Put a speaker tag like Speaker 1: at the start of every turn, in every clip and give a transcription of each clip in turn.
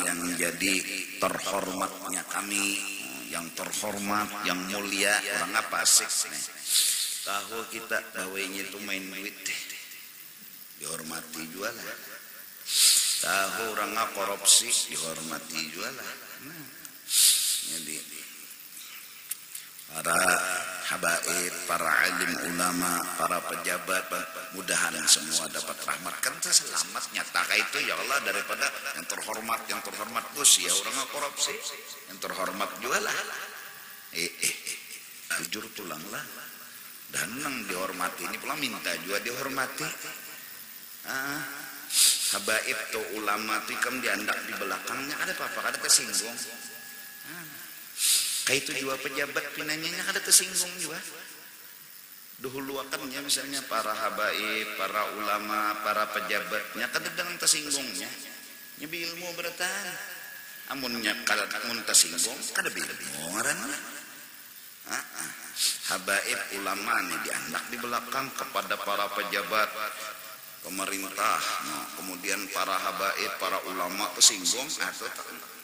Speaker 1: yang menjadi terhormatnya kami, yang terhormat, yang mulia, orang apa asik nih. Tahu kita dawainya itu main duit, dihormati juga lah. Tahu orang korupsi, dihormati juga lah. Nah, jadi para habaib, para alim ulama, para pejabat, mudahan semua dapat rahmat. Kan selamat nyata itu ya Allah, daripada yang terhormat bos ya orang korupsi, yang terhormat juga lah. Jujur pulanglah. Dan yang dihormati ini pula minta juga dihormati. Habaib tuh ulama tuh kan diandak di belakangnya ada apa-apa, ada tersinggung. Kayak itu juga pejabat pinanya ada tersinggung juga. Dahulu akannya misalnya para habaib, para ulama, para pejabatnya kan dengan tersinggungnya. Nyebi ilmu beratan. Amunnya kalau mun tersinggung kada ilmu ngaranna. Habaib ulama nih diandak di belakang kepada para pejabat pemerintah. Nah, kemudian para habaib, para ulama tersinggung atau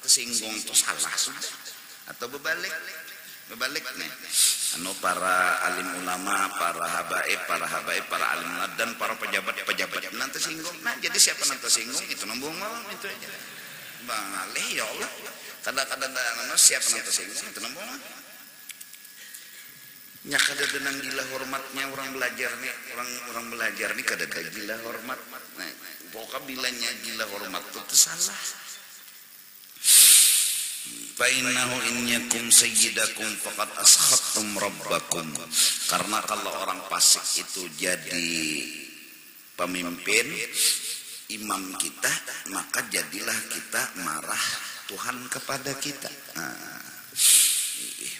Speaker 1: tersinggung itu salah sudah atau berbalik nih. Para alim ulama, para habaib, para alim dan para pejabat nanti tersinggung. Nah, jadi siapa nanti tersinggung itu nembung itu aja. Bang alih ya Allah. Kadang-kadang siapa nanti tersinggung itu nembung. Nya kada denang gila hormatnya orang belajar nih kada gila hormat. Nah, pokoknya bilanya gila hormat itu salah. Fa innahu in yakum sayyidakum faqad askhattum rabbakum. Karena kalau orang fasik itu jadi pemimpin, imam kita, maka jadilah kita marah Tuhan kepada kita.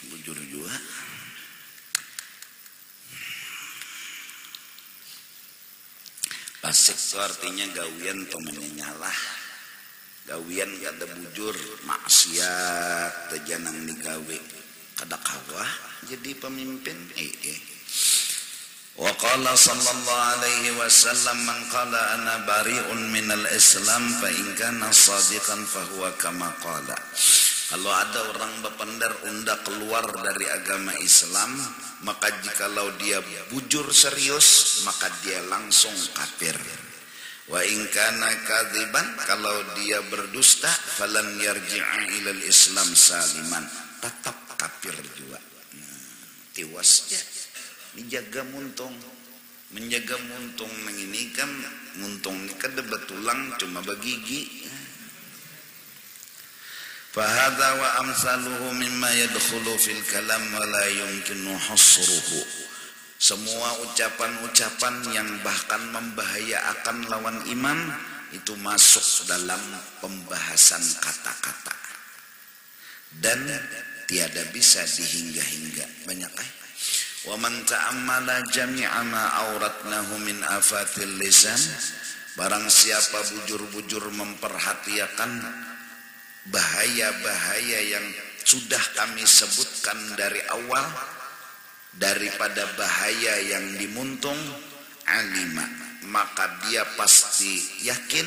Speaker 1: Bujur juga. Fasik itu artinya gawian temennya nyalah. Gawian kada bujur, maksiat, tejanang digawe. Kada kawah jadi pemimpin. Wa qala sallallahu alaihi wasallam man qala ana bari'un minal islam fa in kana shadiqan fa huwa kama qala. Kalau ada orang berpendar undak keluar dari agama Islam, maka jikalau dia bujur serius, maka dia langsung kafir. Wa in kana kadziban, kalau dia berdusta, falan yarji'a ilal Islam saliman, tetap kafir juga. Tiwasnya menjaga muntung ini kan muntung ini kada betulang cuma begigi. Fahadha wa amsaluhu mimma yadkhulu fil kalam wa la yumkinu hasruhu. Semua ucapan-ucapan yang bahkan membahayakan lawan iman itu masuk dalam pembahasan kata-kata dan tiada bisa dihingga-hingga. Banyak wa man ta'ammala jami'a ma auratnahu min afatil lisan, barang siapa bujur-bujur memperhatikan bahaya-bahaya yang sudah kami sebutkan dari awal, daripada bahaya yang dimuntung, alima, maka dia pasti yakin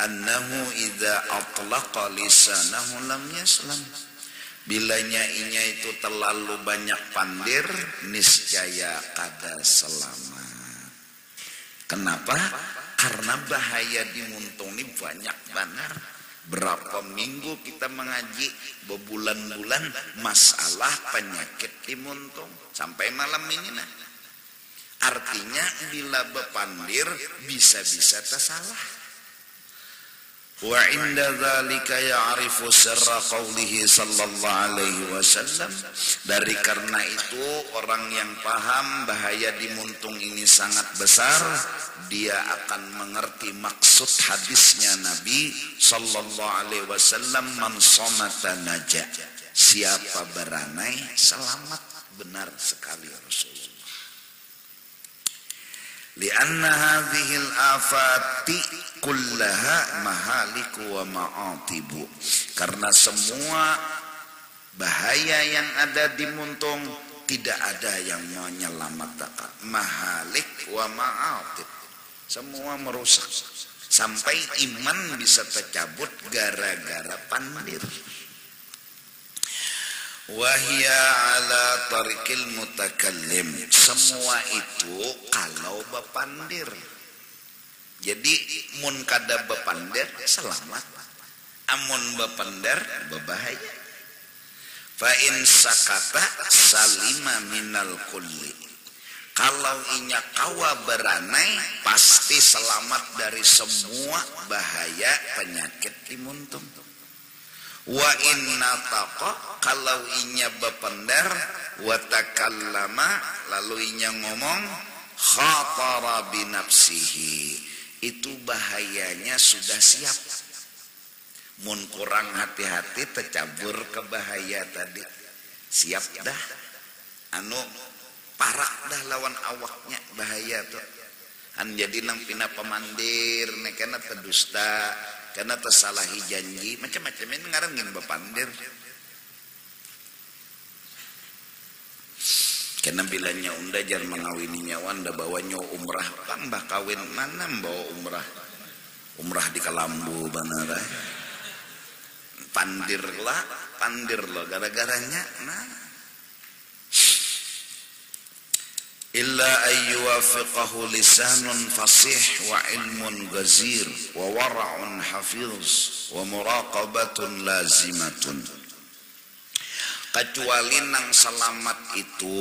Speaker 1: annahu idza atlaqa lisanahu lam yaslam. Bilanya inya itu terlalu banyak pandir, niscaya kada selamat. Kenapa? Karena bahaya dimuntung ini banyak benar. Berapa minggu kita mengaji, berbulan-bulan masalah penyakit dimuntung sampai malam ini nah. Artinya bila bepandir bisa-bisa tersalah. Wa inda dzalika ya'rifu sirra qaulihi sallallahu alaihi wasallam. Dari karena itu orang yang paham bahaya dimuntung ini sangat besar, dia akan mengerti maksud hadisnya Nabi sallallahu alaihi wasallam, man somata naja. Siapa beranai selamat, benar sekali Rasulullah. Lianna hadhil afati kullaha mahaliku wa ma'atibu. Karena semua bahaya yang ada di muntung tidak ada yang menyelamatkan. Mahalik wa ma'atib, semua merusak. sampai iman bisa tercabut gara-gara pandir. Wahya ala tarikil mutakallim, semua itu kalau bepandir. Jadi mun kada bepandir selamat, amun bepandir berbahaya. Fa in sakata salima minal kulli, kalau inya kawa beranai pasti selamat dari semua bahaya penyakit imuntum. Wa inna taqa, kalau inya bepender, wa takallama, lalu inya ngomong, khatara binafsihi, itu bahayanya sudah siap. Mun kurang hati-hati tercabur ke bahaya tadi, siap dah, anu parak dah lawan awaknya bahaya tuh. An jadi nang pina pemandir, nekana terdusta, karena tersalahi janji, macam-macam ini ngarengin bepandir. Karena bilanya unda jar mengawini nyawan da bawa nyo umrah, tambah kawin mana bawa umrah di Kalambu bener. Pandir lo gara-garanya nah. Illa ayyuwafiqahu lisanun fasih wa ilmun gazir wa wara'un hafiz wa muraqabatun lazimatun. Kecuali nang selamat itu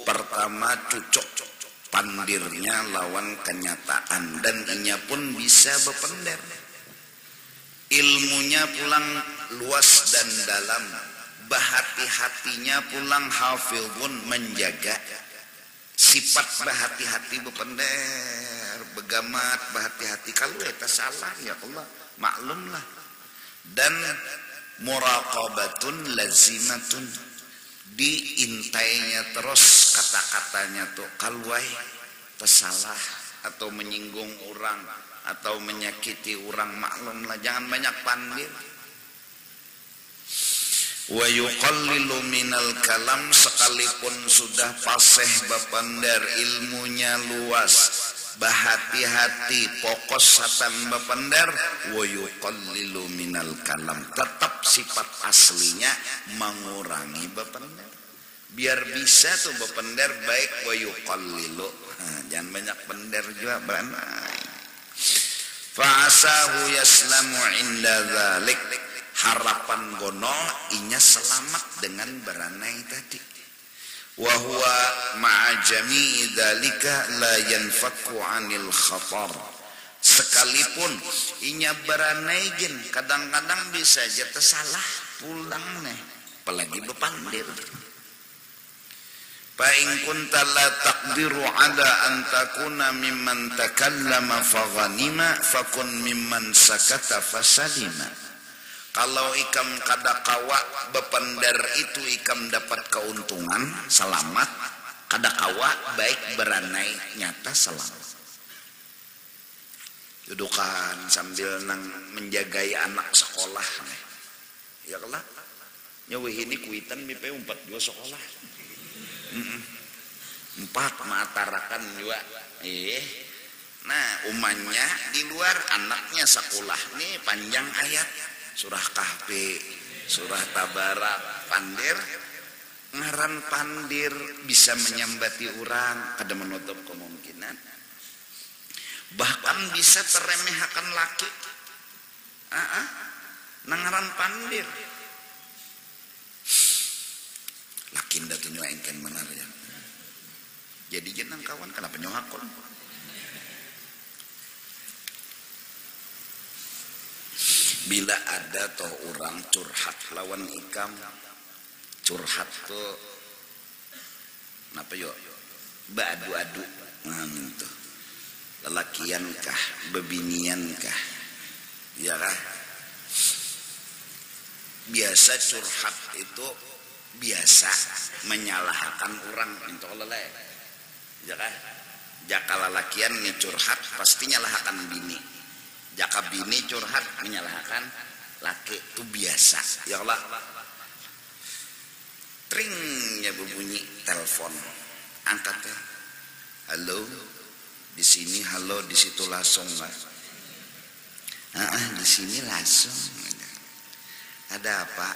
Speaker 1: pertama cocok pandirnya lawan kenyataan, dan inya pun bisa berpender. Ilmunya pulang luas dan dalam, bahati-hatinya pulang hafizun menjaga. Sifat bahati-hati bepender, begamat bahati-hati, kalau eta salah ya Allah maklumlah. Dan muraqabatun lazimatun, diintainya terus kata-katanya tuh, kalwai tersalah atau menyinggung orang atau menyakiti orang, maklumlah jangan banyak pandir. Wa yuqallilu minal kalam, sekalipun sudah fasih bepender, ilmunya luas, bahati-hati, pokos satan bepender, wa yuqallilu minal kalam, tetap sifat aslinya mengurangi bepender. Biar bisa tuh bepender baik, wa yuqallilu, jangan banyak pender juga beranai. Fa'asahu yaslamu inda dzalik, harapan gono inya selamat dengan beranai tadi. Wa huwa ma'a jami'i dzalika la yanfaku 'anil khatar, sekalipun inya beranai gen kadang-kadang bisa aja tersalah pulang nih, apalagi bepandir. Fa in kunta la taqdiru 'ala an takuna mimman takallama faghanima fakun mimman sakata fasalima. Kalau ikam kada kawa bepender itu ikam dapat keuntungan selamat, kada kawa baik beranai nyata selamat. Dudukan sambil nang menjagai anak sekolah, ya kelak nyawi ini kuitan mipe 4 juga sekolah, 4 matarakan juga. Nah umanya di luar anaknya sekolah nih panjang ayat. Surah Kahfi, surah Tabarak, pandir, ngaran pandir bisa menyambati orang, kada menutup kemungkinan. Bahkan bisa teremehkan laki. Ngaran pandir. Laki ndak tunjuainkan benar ya. Jadi jenang kawan kenapa nyohakon? Bila ada toh orang curhat lawan ikam, curhat tuh napa yo badu-adu ngantu lelakian kah bebinian kah, ya kah? Biasa curhat itu biasa menyalahkan orang minta leleh, ya kah? Jaka lelakian nih curhat pasti nyalahkan bini, jaka bini curhat menyalahkan laki, itu biasa. Ya Allah, tringnya berbunyi telepon, angkat ya. Halo, di sini halo, di situ langsung lah. Di sini langsung. Ada apa?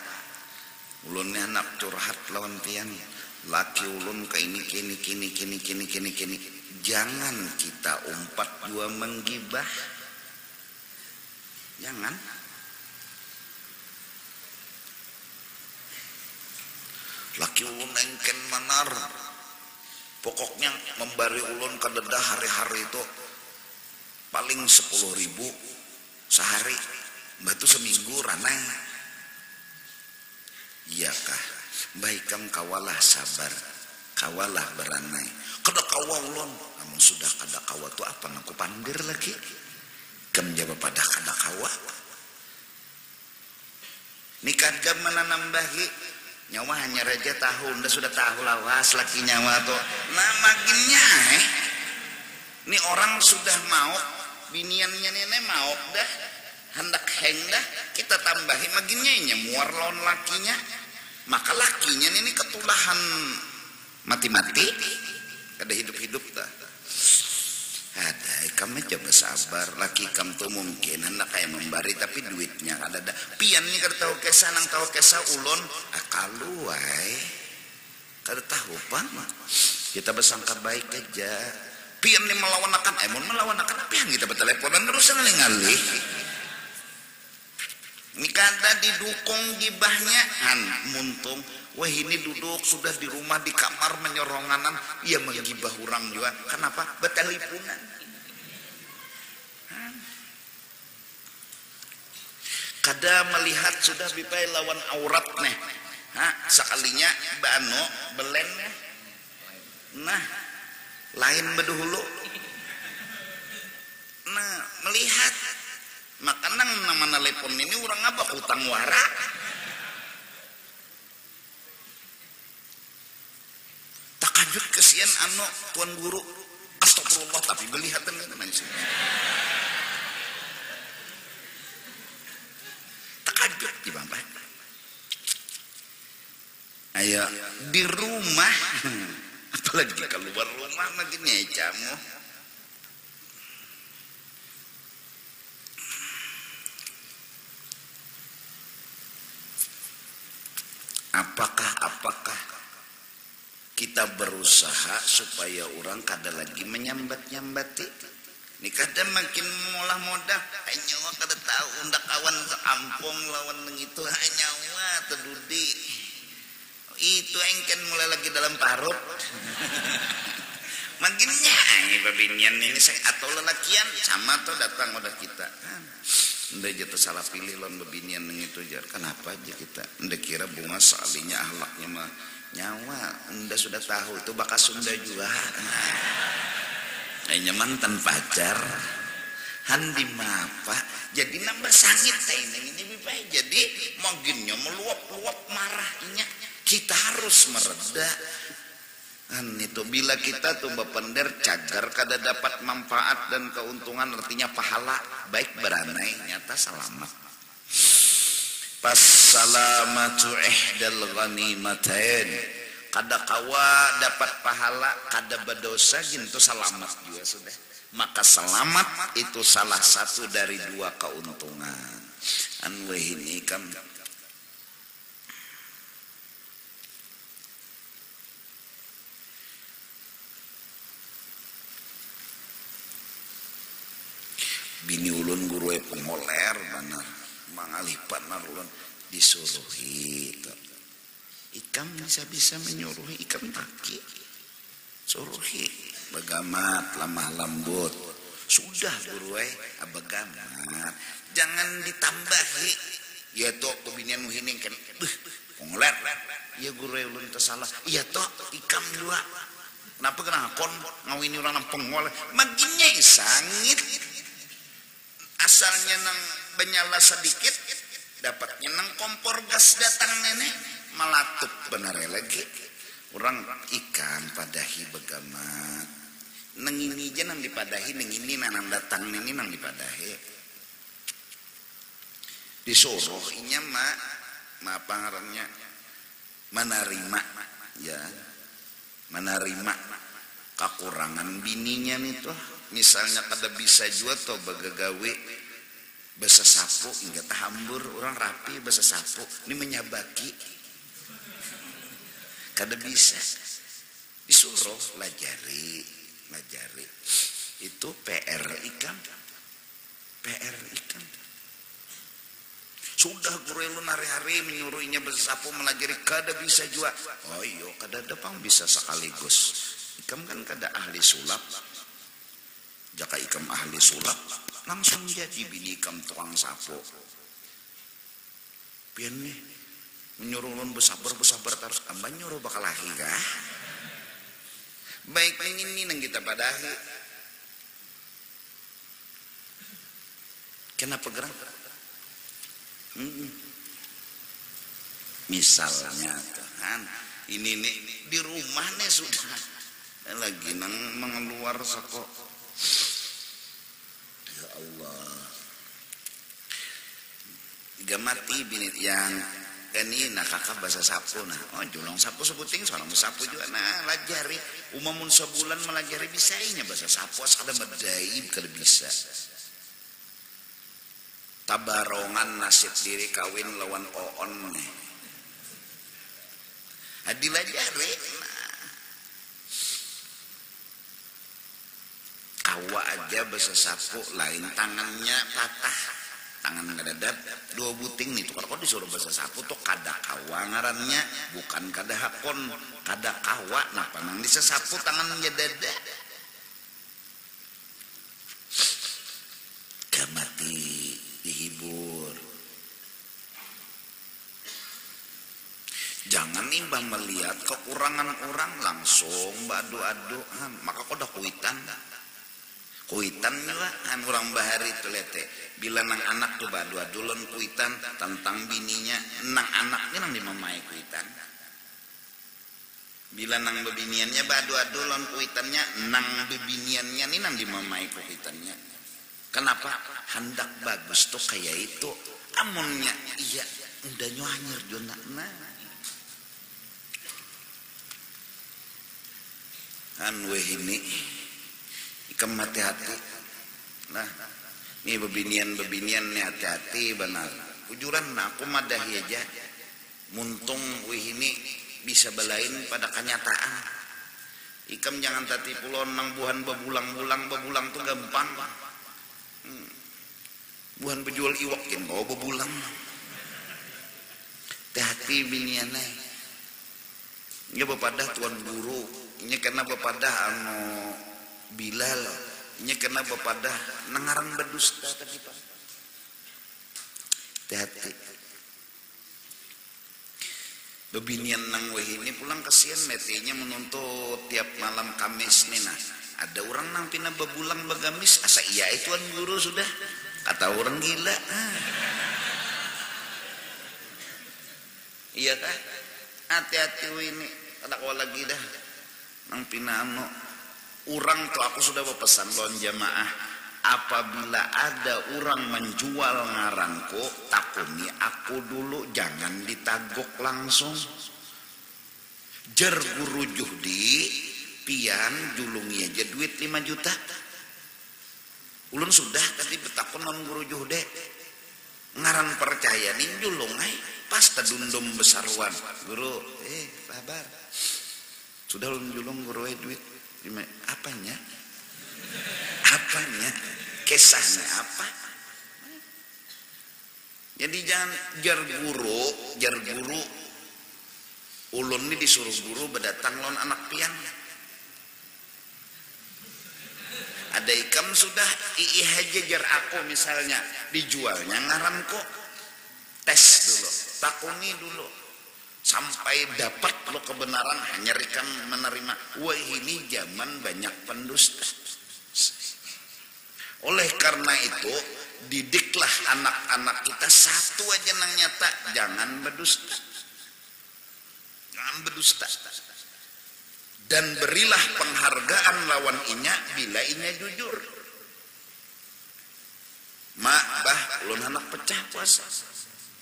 Speaker 1: Ulunnya anak curhat lawan tiang. Laki ulun ke ini kini. Jangan kita umpat dua menggibah. Jangan. Laki ulun engken manar. Pokoknya membari ulun kadeda hari-hari itu paling 10.000 sehari. Batu seminggu ranai. Iyakah? Baikam kawalah sabar, kawalah beranai. Kada kawa ulun, namun sudah kada kawa tu apa aku pandir lagi? Kam jawab pada kada kawa. Nikah gam menanambahi nyawa hanya raja tahu, nda sudah tahu lawas laki nyawa tu. Nah maginnya ini orang sudah mau biniannya nenek mau dah hendak heng dah kita tambahi maginnya ini muar lawan lakinya. Maka lakinya ini ketulahan mati-mati kada hidup-hidup dah. Ada kami coba sabar laki kamu tuh mungkin hendak kayak membari tapi duitnya kada ada. Pian nih kada tahu kesah nang tahu kesah ulon akaluai kada tahu pan. Kita bersangka baik aja. Pian nih melawan akan apa yang kita berteleponan terus ngalih-ngalih. Ini kada didukung gibahnya muntung. Wah ini duduk sudah di rumah di kamar menyoronganan. Ia menggibah orang juga. Kenapa? Betelipunan. Kada melihat sudah bipai lawan aurat nih. Sekalinya bano belen. Nah lain bedahulu. Nah melihat. Maka nama telepon ini orang apa utang wara. Takajut kesian tuan guru. Astagfirullah tapi belihatan kan manusia. Takajut di bawah. Ayo di rumah apalagi keluar rumah lagi nyecamu. Apakah kita berusaha supaya orang kada lagi menyambat-nyambati? Ini kada makin mulah modal. Nyawa kada tahu undak kawan sekampung lawan itu nyawa terdudi. Itu engken mulai lagi dalam parut. Makinnya babinian ini saya atau lelakian sama tuh datang udah kita. Nda jatuh salah pilih lon bebinian itu jar. Kenapa aja kita? Nda kira bunga salinya ahlaknya mah nyawa. Nda sudah tahu itu bakas Sunda juga. Kayaknya mantan pacar. Handi mapa. Jadi nambah sangit ini bipai. Jadi maginnya meluap-luap marahnya. Kita harus mereda. Itu bila kita tuh bapender cagar kada dapat manfaat dan keuntungan artinya pahala baik beranai nyata selamat. Pas salamatu ihdal ghanimatain kada kawa dapat pahala kada berdosa gitu selamat juga sudah. Maka selamat itu salah satu dari dua keuntungan. Ini kan bini ulun guru pengoler benar mangalih panar ulun disuruhi ikam bisa menyuruhi ikam taki suruhi bagamat lemah lembut sudah guru abagamat jangan ditambahi ya toh kebinian muhining kan pengoler ya guru ulun tersalah iya toh ikam dua kenapa kena kon ngawini orang pengoler maginnya sangit asalnya nang benyala sedikit dapatnya nang kompor gas datang nenek malatup benar lagi orang ikan padahi begamat nang ini aja nang dipadahi nang ini nang datang ini nang dipadahi disuruh inya mak pangarannya menerima ya menerima kekurangan bininya nih tuh. Misalnya kada bisa juga tuh bagagawe Bahasa sapu enggak tahambur orang rapi bahasa sapu ini menyabaki kada bisa disuruh lajari itu PR ikan sudah guru lu hari-hari menyuruhnya bahasa sapu melajari kada bisa juga. Oh iya kada depang bisa sekaligus ikam kan kada ahli sulap jaka ikam ahli sulap langsung jadi bini ikam tukang sapu pian nih menyuruh ulun bersabar terus ambang nyuruh bakal ahi kah baik ini nang kita padahi kenapa gerang misalnya kan ini nih di rumah nih sudah lagi nang mengeluar sako ya Allah tiga mati bini yang kan ini nah kakak bahasa sapu nah oh julong sapu sebuting seorang sapu juga nah lajari umamun sebulan melajari bisanya bahasa sapu ada berdaib kada bisa tabarongan nasib diri kawin lawan oon nih adilajari kawa aja bahasa sapu lain tangannya patah tangan ngadadat dua buting nih tukar kok disuruh bahasa sapu tuh kada kawa ngarannya bukan kada hakon kada kawa nah panang disesapu tangannya dada gamati dihibur jangan imbang melihat kekurangan orang langsung badu-adu maka kok udah kuitan lah kan orang bahari itu lete bila nang anak tuh badu-adu lon kuitan tentang bininya nang anaknya nang dimamai kuitan bila nang bebiniannya badu-adu lon kuitannya nang bebiniannya nih nang dimamai kuitannya kenapa hendak bagus tuh kayak itu amunnya iya udah nyuanyir jona nah kan weh ini ikam hati-hati nah ini bebinian nih hati-hati benar ujuran nah aku madahi aja muntung weh ini bisa belain pada kenyataan ikam jangan tati pulon nang buhan bebulang tuh gampang buhan bejual iwakin bawa bebulang hati-hati biniannya nya bepadah tuan guru nya karena bepadah anu Bilal nya kena bepadah nangarang berdusta tadi Pak hati-hati bebinian nang weh ini pulang kasihan metinya menuntut tiap malam Kamis nih nah ada orang nang pina bebulang begamis asa iya ituan guru sudah kata orang gila iya kan hati-hati ini kada kau lagi dah nang pina anu orang tuh aku sudah berpesan lon jamaah apabila ada orang menjual ngaranku takuni aku dulu jangan ditagok langsung jer guru juhdi pian julungi aja duit 5 juta ulun sudah tadi betakon non guru juhde ngaran percaya nih julungai pas tadundum besarwan guru sabar sudah ulun julung guru duit apanya kesahnya apa jadi jangan jar guru ulun ini disuruh guru berdatang lon anak pian ada ikam sudah aja jar aku misalnya dijualnya ngaran kok tes dulu takuni dulu sampai dapat lo kebenaran hanya rekan menerima wah ini zaman banyak pendusta oleh karena itu didiklah anak-anak kita satu aja nang nyata jangan berdusta dan berilah penghargaan lawan inya bila inya jujur mak bah ulun anak pecah puasa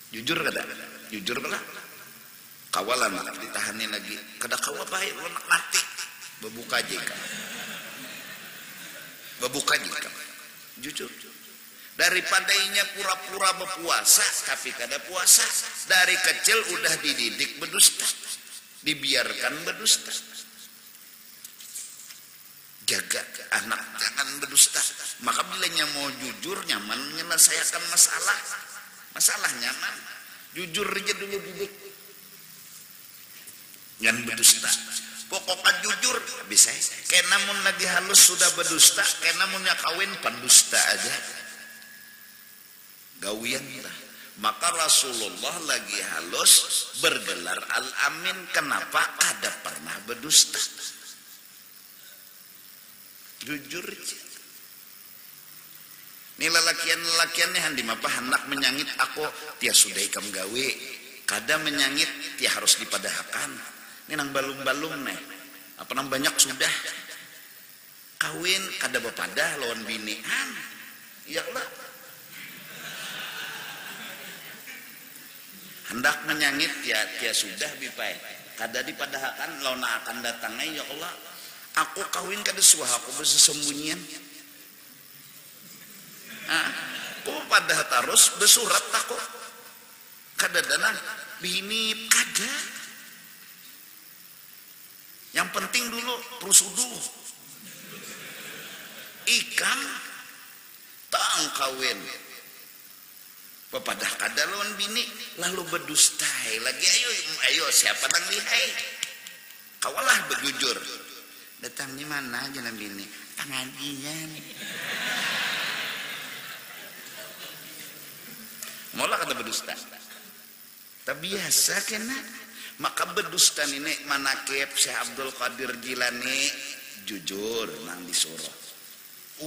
Speaker 1: jujur kada kawalan ditahanin lagi kada kawa baik lo nak mati bebuka jika jujur Daripada inya pura-pura berpuasa tapi kada puasa. Dari kecil udah dididik berdusta, dibiarkan berdusta. Jaga anak jangan berdusta. Maka bilanya mau jujur, nyaman menyelesaikan masalah nyaman, jujur aja dulu didik. Jangan berdusta. Pokoknya jujur bisa. Kayak namun lagi halus sudah berdusta, kayak namunnya kawin pendusta aja. Gawian lah. Maka Rasulullah lagi halus bergelar Al-Amin. Kenapa? Kada pernah berdusta. Jujur aja. Ini lelakian nih handi mapa hendak menyangit aku tia sudah ikam gawe. Kada menyangit tia harus dipadahakan. Ini nang balung-balung nih. Apa nang banyak sudah kawin kada bepadah lawan binian. Ya Allah. Hendak menyangit tia sudah bipai. Kada dipadahakan lawan akan datangnya ya Allah. Aku kawin kada suah aku bersembunyian. Aku pada tarus bersurat aku. Kada dana bini kada. Yang penting dulu prosedur. Ikam tang kawin. Pepadah kada lawan bini lalu berdustai lagi. Ayo siapa nang lihai? Kawalah berjujur. Datang di mana jalan bini? Pengajian. Mola kata berdusta. Tak biasa kena. Maka berdusta ini manakib Syekh Abdul Qadir Jilani jujur nang disuruh.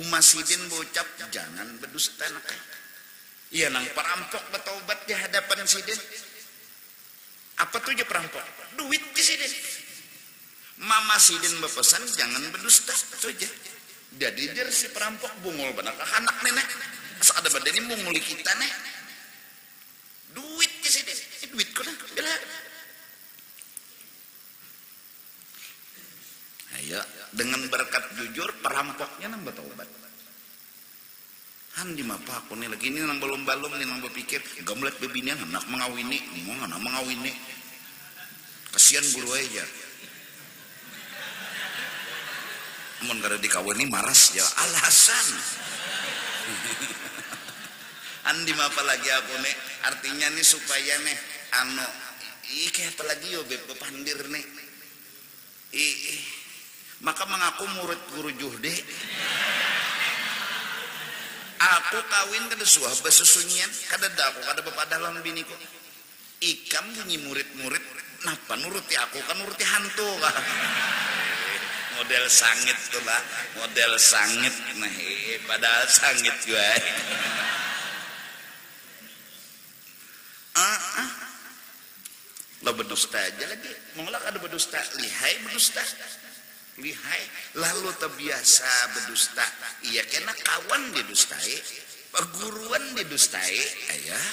Speaker 1: Umasidin bocap jangan berdusta nak. Iya nang perampok bertaubat di hadapan sidin. Apa tuh je perampok? Duit di sidin. Mama sidin berpesan jangan berdusta tuh je. Jadi dia si perampok bungul benar anak nenek. Asa ada badan ini munguli kita nih. Duit di sidin. Duit kau dah. Bila. Ayo dengan berkat jujur perampoknya nang bertaubat. Handi mapa aku nih lagi ini nang balum-balum nih nang berpikir gamlet bebinian anak mengawini, mau anak mengawini. Kasihan guru aja. Mun kada dikawini maras ya alasan. Andi mapa lagi aku nih artinya nih supaya nih kayak apa lagi yo bepandir nih. Maka mengaku murid guru juhde. Aku kawin kada suah besusunyian kada aku kada bepadalan biniku. Ikam bunyi murid-murid napa nuruti aku kan nuruti hantu kan. Model sangit tuh lah, model sangit nah padahal sangit juga. Lo berdusta aja lagi, mengelak ada berdusta, lihai berdusta. Lihai lalu terbiasa berdusta. Iya kena kawan didustai, perguruan didustai, ayah.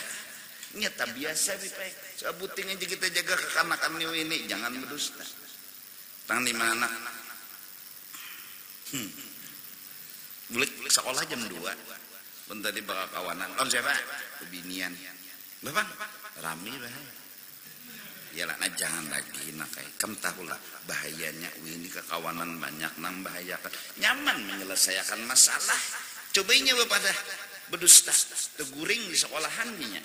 Speaker 1: Nyata biasa bipai. Sabuting aja kita jaga kekanakan ini, jangan berdusta. Tang di mana? Bulik sekolah jam 2. Bentar di bakal kawanan. Om siapa? Kebinian. Bapak, rame bahaya. Yalah, nah jangan lagi nak kayak tahulah bahayanya ini kekawanan banyak nang bahayakan. Nyaman menyelesaikan masalah. Cobainya pada berdusta, teguring di sekolahan minyak.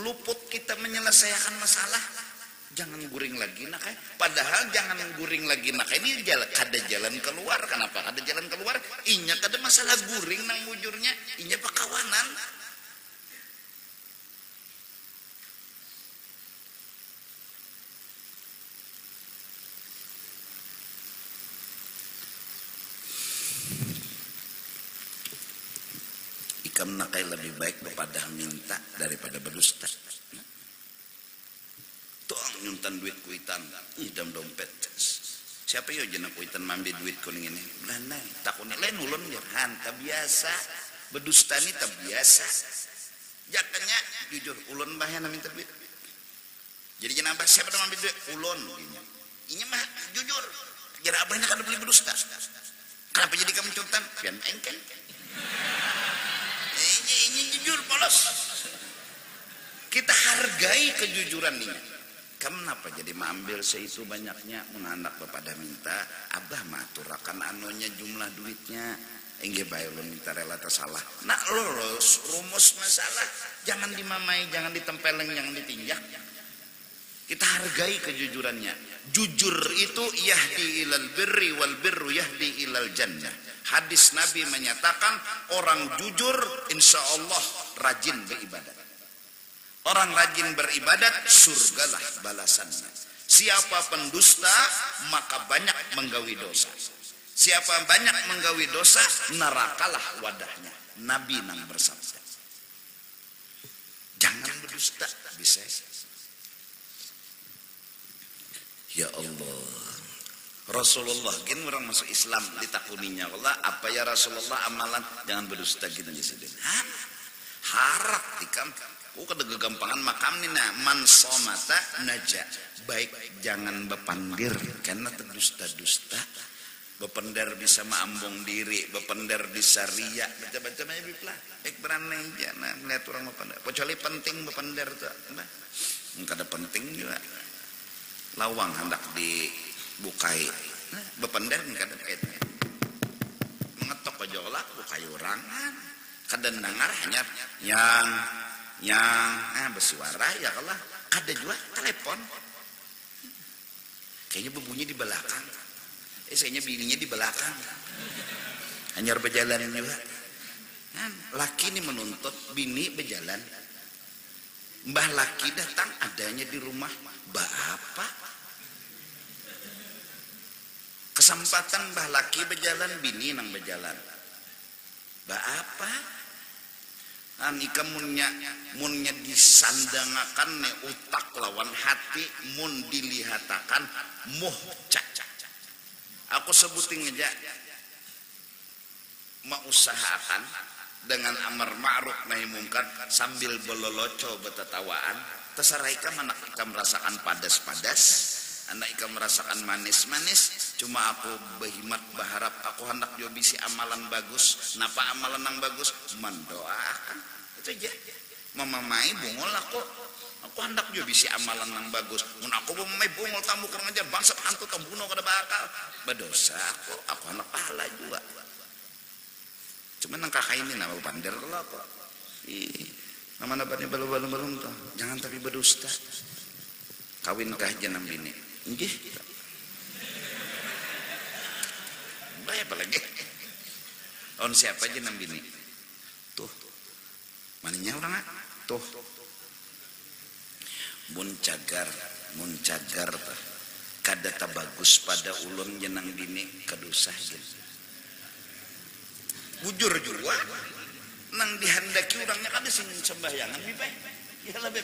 Speaker 1: Luput kita menyelesaikan masalah. Jangan guring lagi nak kayak. Padahal jangan guring lagi nak ini kada jalan keluar. Kenapa kada jalan keluar? Inya kada masalah guring nang mujurnya. Inya pekawanan. Ikam nakai lebih baik kepada minta daripada berdusta. Tuang nyuntan duit kuitan, idam dompet. Siapa yo jena kuitan mambi duit kuning ini? Belanda, takutnya lain ulun jahan, tak biasa. Berdusta ni tak biasa. Jakanya jujur ulun bahaya minta duit. Jadi jangan apa siapa yang mambi duit ulun. Ini mah jujur. Jadi abahnya kan beli berdusta. Kenapa jadi kamu nyuntan? Pian engken. polos. Kita hargai kejujuran ini. Kenapa jadi mengambil seitu banyaknya? Menganak kepada minta, abah maturakan anonya jumlah duitnya. Enggak baik lo minta rela salah. Nak lurus rumus masalah. Jangan dimamai, jangan ditempeleng, jangan ditinjak. Kita hargai kejujurannya. Jujur itu yahdi ilal birri wal birru yahdi ilal jannah. Hadis Nabi menyatakan orang jujur insya Allah rajin beribadat. Orang rajin beribadat, surgalah balasannya. Siapa pendusta, maka banyak menggawi dosa. Siapa banyak menggawi dosa, nerakalah wadahnya. Nabi nang bersabda. Jangan berdusta, bisa. Ya Allah. Rasulullah, gini orang masuk Islam ditakuninya. Allah, apa ya Rasulullah amalan? Jangan berdusta gitu di sini. Harap tikam. Kada kegampangan makam ni na man somata naja. Baik jangan bepandir karena terdusta-dusta. Bepandir bisa maambong diri, bepandir bisa riak. Baca-baca aja biplah. Berani jangan melihat orang bepandir. Kecuali penting bepandir tu. Enggak ada penting juga. Lawang hendak dibukai. Bepandir enggak ada kaitannya. Mengetok pejolak bukai orang. Kadang dengar hanya yang bersuara ya Allah. Ada juga telepon kayaknya berbunyi di belakang, kayaknya bininya di belakang, hanya berjalan juga kan. Laki ini menuntut bini berjalan, mbah laki datang adanya di rumah apa kesempatan mbah laki berjalan bini nang berjalan apa anika munnya disandangakan ne utak lawan hati mun dilihatakan muhca. Aku sebutin aja mengusahakan dengan amar ma'ruf nahi mungkar sambil beloloco betetawaan terserah ikam anak ikam merasakan padas-padas, anak ikam merasakan manis-manis. Cuma aku berhimat berharap aku hendak juga bisi amalan bagus. Napa amalan yang bagus? Mendoakan. Itu aja. Memamai bungol aku hendak juga bisi amalan yang bagus. Mun aku memamai bungol tamu kurang ajar bangsa hantu tambuno kada bakal. Berdosa aku hendak pahala juga. Cuma nang kakak ini nama bandar lah kok. Nama napa ni belum tuh. Jangan tapi berdusta. Kawinkah jenam bini? Nggih. Baik apalagi. On siapa jenam bini? Tuh. Maninya orang tuh. Mun cagar kada ta bagus pada ulun jenang bini kedusah gitu. Bujur juga nang dihandaki orangnya kada sing sembayangan bibay. Ya lah beb.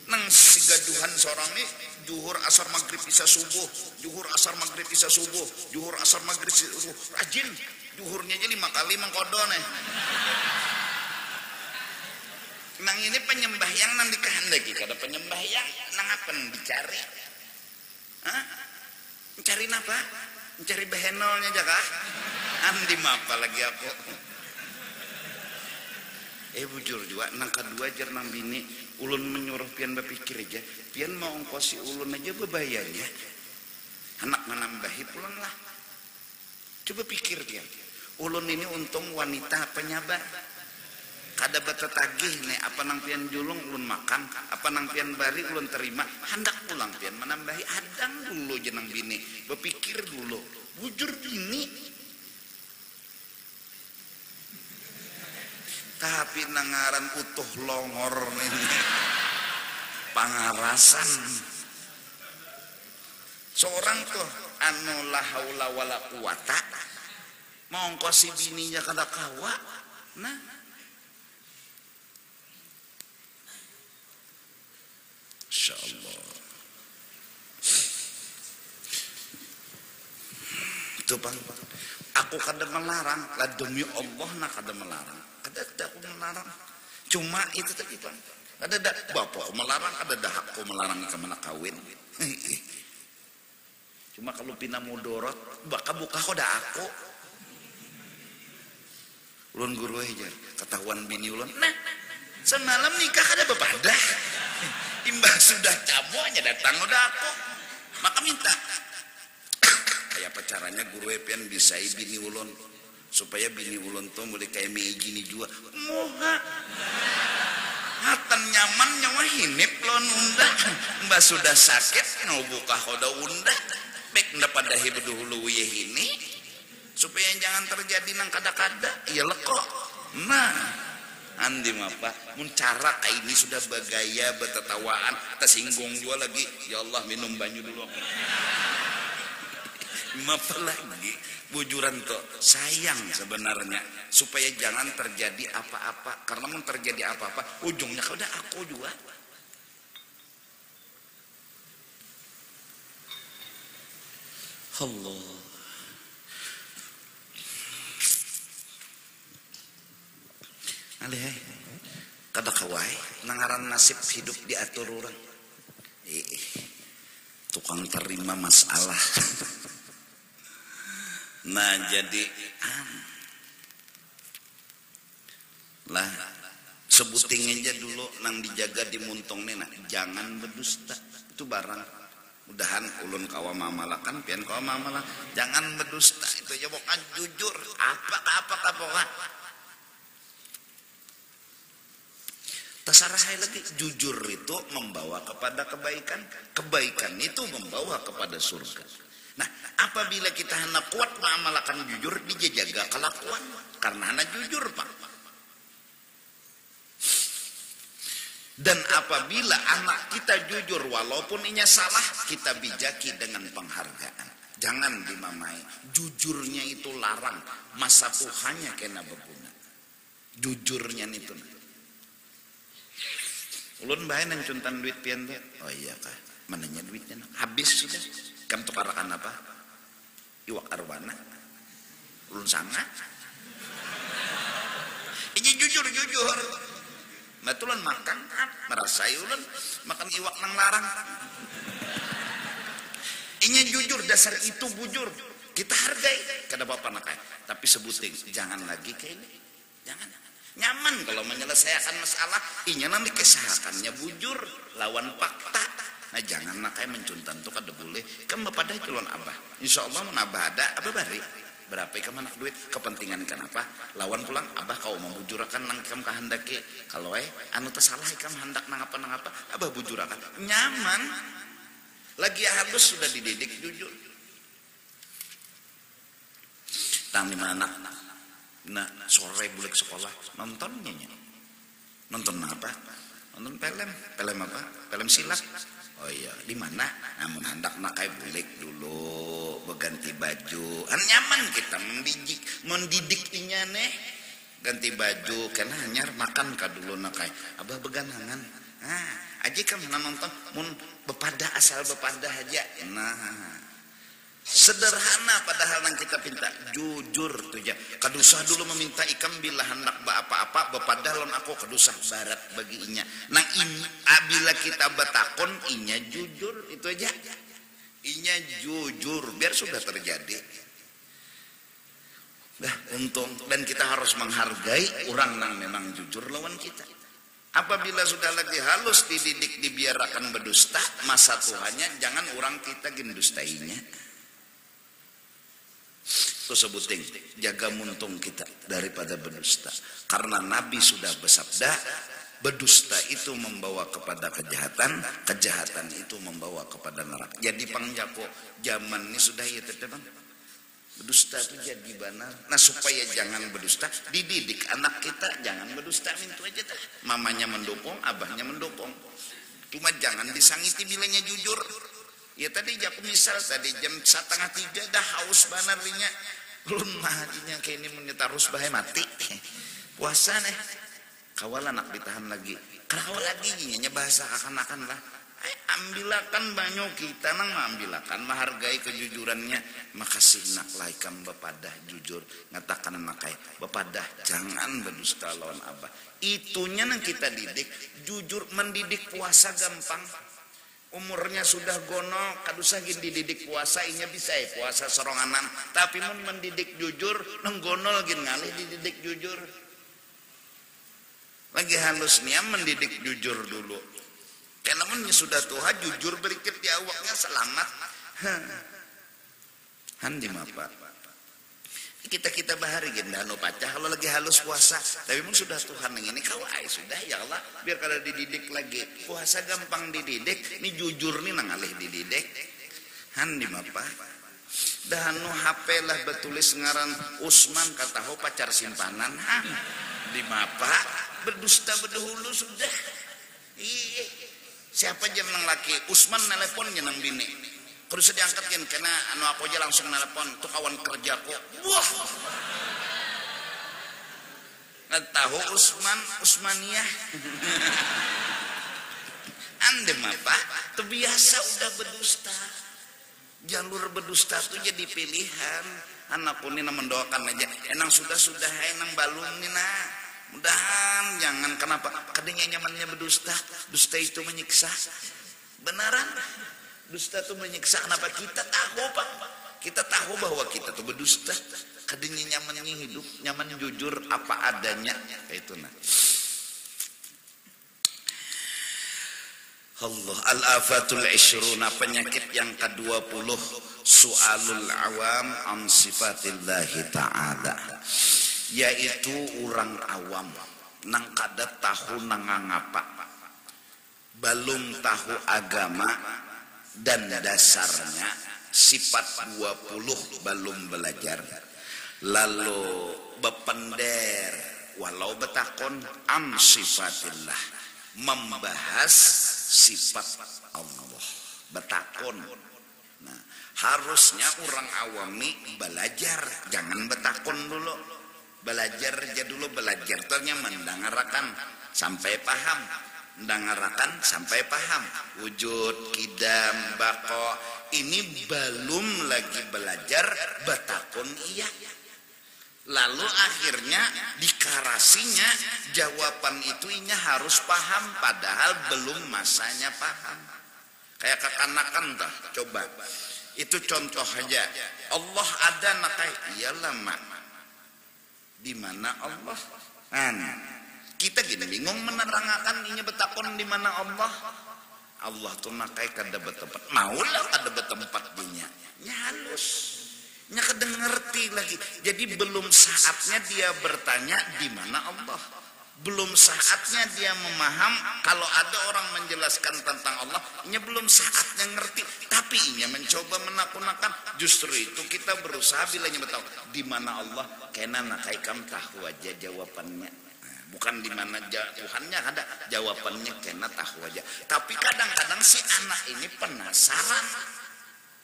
Speaker 1: Nang sigaduhan seorang ni juhur asar maghrib bisa subuh, juhur asar maghrib bisa subuh, juhur asar maghrib bisa subuh. Rajin juhurnya aja 5 kali mengkodon Nang ini penyembahyang nang dikehendaki kada penyembahyang nang apa dicari? Hah? Mencari apa? Mencari behenolnya aja kah? Andi apa lagi aku? Bujur juga nang kedua jar nang bini ulun menyuruh pian berpikir aja pian mau ongkosi ulun aja bebayanya anak menambahi pulang lah. Coba pikir dia ulun ini untung wanita penyabar kada betetagih nih apa nang pian julung ulun makan apa nang pian bari ulun terima hendak pulang pian menambahi adang dulu jenang bini berpikir dulu bujur bini. Tapi nangaran utuh longor ini pangarasan seorang tuh anu la haula wala quwata mongkosi bininya kada kawa nah insyaallah itu bang aku kada melarang lah demi Allah nak kada melarang. Ada aku melarang. Cuma itu tadi Bang. Ada bapak melarang, ada aku melarang ke mana kawin. Cuma kalau pina mudorot, baka buka koda aku. Ulun guru aja, ketahuan bini ulun. Nah, Semalam nikah ada bepadah. Imbah sudah camuanya datang udah aku. Maka minta. Kayak apa caranya guru epian bisa bini ulun supaya bini ulun tuh mulai kayak gini juga. Moha. Hatan nyaman nyawa hinip lon unda. Mbak sudah sakit mau buka khoda unda. Bek ndak pada hibduhulu ye hini supaya jangan terjadi nang kada-kada. Iya lekok. Nah, andi apa? Mun cara kayak ini sudah bergaya bertetawaan, tersinggung juga lagi. Ya Allah minum banyu dulu. Apa lagi? Bujuran tuh sayang sebenarnya supaya jangan terjadi apa-apa. Karena mun terjadi apa-apa, ujungnya kalau udah aku juga. Allah. Alih kada kawai nangaran nasib hidup diatur orang. Tukang terima masalah. Nah jadi lah sebuting aja dulu nang dijaga di muntong nena jangan berdusta itu barang mudahan ulun kawa mamalakan pian kawa mamalah jangan berdusta itu aja bukan jujur apa pokok terserah saya lagi jujur itu membawa kepada kebaikan kebaikan itu membawa kepada surga. Nah, apabila kita hendak kuat mengamalkan jujur, dijaga kelakuan. Karena hendak jujur, Pak. Dan apabila anak kita jujur, walaupun inya salah, kita bijaki dengan penghargaan. Jangan dimamai. Jujurnya itu larang. Masa Tuhannya kena berguna. Jujurnya itu. Ulun bahan yang cuntan duit pian tuh. Oh iya kah? Mananya duitnya? Habis sudah. Kamu tukarakan apa? Iwak arwana. Ulun sangat. Ini jujur. Betulan makan, merasai ulun makan iwak nang larang. Ini jujur, dasar itu bujur. Kita hargai. Kada apa-apa nakai. Tapi sebuting, jangan lagi kayak ini. Jangan. Nyaman kalau menyelesaikan masalah. Inya nanti kesahakannya bujur. Lawan fakta. Nah jangan nakai mencuntan tuh kada boleh. Kan bapak dah calon abah. Insya Allah menabah ada abah bari. Berapa ikan anak duit kepentingan ikan apa? Lawan pulang abah kau mau bujurakan nang ikam kehendaki. Kalau anu tersalah ikam hendak nang apa abah bujurakan. Nyaman. Lagi halus sudah dididik jujur. Tang di mana? Nah sore bulik sekolah nontonnya. Nonton apa? Nonton film apa? Film silat. Oh iya, di mana? Namun hendak nakai bulik dulu, berganti baju. Kan nyaman kita mendidik inya nih. Ganti baju, karena hanya makan ka dulu nakai. Abah beganangan. Nah, aja kamu nonton, mun bepada asal bepada aja. Nah, sederhana padahal yang kita pinta jujur tuh ya. Kadusah dulu meminta ikam bila hendak apa-apa bepadalon aku kadusah barat bagi inya. Nang bila kita batakon inya jujur itu aja. Inya jujur biar sudah terjadi. Dah untung dan kita harus menghargai orang nang memang jujur lawan kita. Apabila sudah lagi halus dididik dibiarkan berdusta masa Tuhannya jangan orang kita gendustainya. Itu sebuting jaga muntung kita daripada berdusta karena Nabi sudah bersabda berdusta itu membawa kepada kejahatan itu membawa kepada neraka. Jadi pangjapo zaman ini sudah ya teman berdusta itu jadi benar. Nah supaya jangan berdusta dididik anak kita jangan berdusta itu aja dah. Mamanya mendukung abahnya mendukung cuma jangan disangiti bilanya jujur. Ya tadi jaku misal tadi jam 2:30 dah haus banarnya. Belum mahadinya kayak ini menyetarus bahaya mati. Puasa nih. Kawal anak ditahan lagi. Kawal lagi nya bahasa akan-akan lah. Ambilakan banyak kita nang ambilakan menghargai kejujurannya. Makasih nak laikam bepadah jujur ngatakan makai bepadah jangan berdusta lawan abah. Itunya nang kita didik jujur mendidik puasa gampang. Umurnya sudah gono kadusah gin dididik puasa inya bisa puasa soronganan tapi mun mendidik jujur nenggonol gin ngalih dididik jujur Lagi halus nih mendidik jujur dulu. Karena sudah Tuhan jujur berikut di awaknya selamat. Handi mapa. Kita bahari gendano pacah kalau lagi halus puasa. Tapi pun sudah Tuhan yang ini kau sudah ya Allah. Biar kada dididik lagi. Puasa gampang dididik. Ini jujur nih nangalih dididik. Handi mapa. Dahanu HP lah betulis ngaran Usman kata ho pacar simpanan. Di mapa berdusta berdahulu sudah. Iya. Siapa aja nang laki Usman nelpon nyenang bini. Kalau sudah diangkat kan kena anu aku aja langsung nelpon tuh kawan kerjaku. Wah. Nggak tahu Usmaniyah. Andem apa? Terbiasa udah berdusta. Jalur berdusta tuh jadi pilihan. Anakku ini mendoakan aja. Enang sudah enang balung nih nah. Mudahan jangan kenapa kadangnya nyamannya berdusta. Dusta itu menyiksa. Benaran? Dusta itu menyiksa. Kenapa kita tahu Pak? Kita tahu bahwa kita tuh berdusta. Kadangnya nyamannya hidup, nyaman jujur apa adanya. Itu nah. Allah al-afatul ishruna penyakit yang ke-20 su'alul awam an sifatillahi ta'ala, yaitu orang awam nang kada tahu nang ngapa, belum tahu agama dan dasarnya sifat 20 belum belajar, lalu bepender walau betakon am sifatillah, membahas sifat Allah betakon. Nah, harusnya orang awami belajar, jangan betakon dulu. Belajar aja dulu, belajar ternyata mendengarkan sampai paham, mendengarkan sampai paham. Wujud, kidam, bako, ini belum lagi belajar betakon iya. Lalu akhirnya dikarasinya jawaban itu inya harus paham padahal belum masanya paham. Kayak kekanakan dah, coba. Itu contoh aja. Allah ada nakai iyalah mak. Di mana Allah? Kita gini bingung menerangkan inya betakon di mana Allah. Allah tuh nakai kada betempat. Maulah kada betempat dinya. Nya halus. Nya kadang ngerti lagi. Jadi belum saatnya dia bertanya di mana Allah. Belum saatnya dia memaham. Kalau ada orang menjelaskan tentang Allah, nya belum saatnya ngerti. Tapi nya mencoba menakut-nakan. Justru itu kita berusaha bila nya tahu di mana Allah. Kena nakai kam tahu aja jawabannya. Bukan di mana Tuhannya ada jawabannya, kena tahu aja. Tapi kadang-kadang si anak ini penasaran.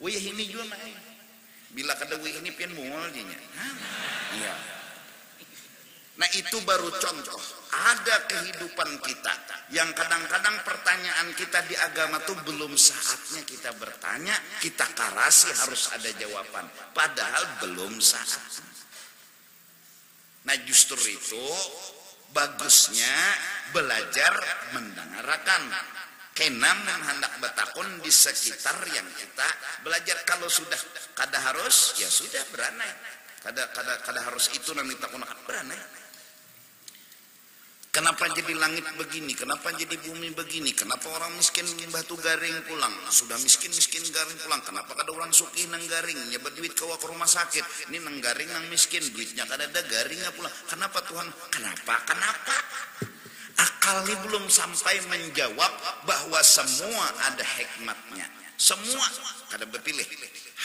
Speaker 1: Wih ini juga naik. Bila kada ini pian mungol dinya. Iya. Nah itu baru contoh. Ada kehidupan kita yang kadang-kadang pertanyaan kita di agama tuh belum saatnya kita bertanya, kita karasi harus ada jawaban. Padahal belum saat. Nah justru itu bagusnya belajar mendengarkan. Kenam yang hendak betakun di sekitar yang kita belajar. Kalau sudah kada harus, ya sudah beranai. Kada harus itu nanti takun akan beranai. Kenapa jadi langit begini? Kenapa jadi bumi begini? Kenapa orang miskin batu garing pulang? Sudah miskin garing pulang. Kenapa kada orang sukih nang garing? Nyebat duit kawa ke rumah sakit. Ini nang garing nang miskin duitnya kada ada garingnya pulang. Kenapa Tuhan? Kenapa? Akal ini belum sampai menjawab bahwa semua ada hikmatnya. Semua kada berpilih.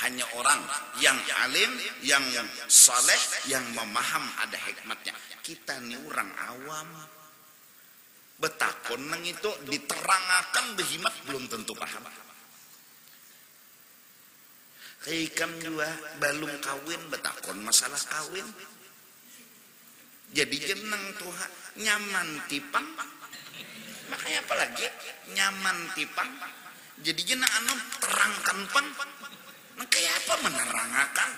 Speaker 1: Hanya orang yang alim, yang saleh, yang memaham ada hikmatnya. Kita ini orang awam. Betakon nang itu diterangkan behimat belum tentu paham. Hikam juga belum kawin betakon masalah kawin. Jadi jeneng Tuhan nyaman tipang. Makanya apa lagi? Nyaman tipang. Jadi jeneng anu terangkan pang. Makanya apa menerangkan?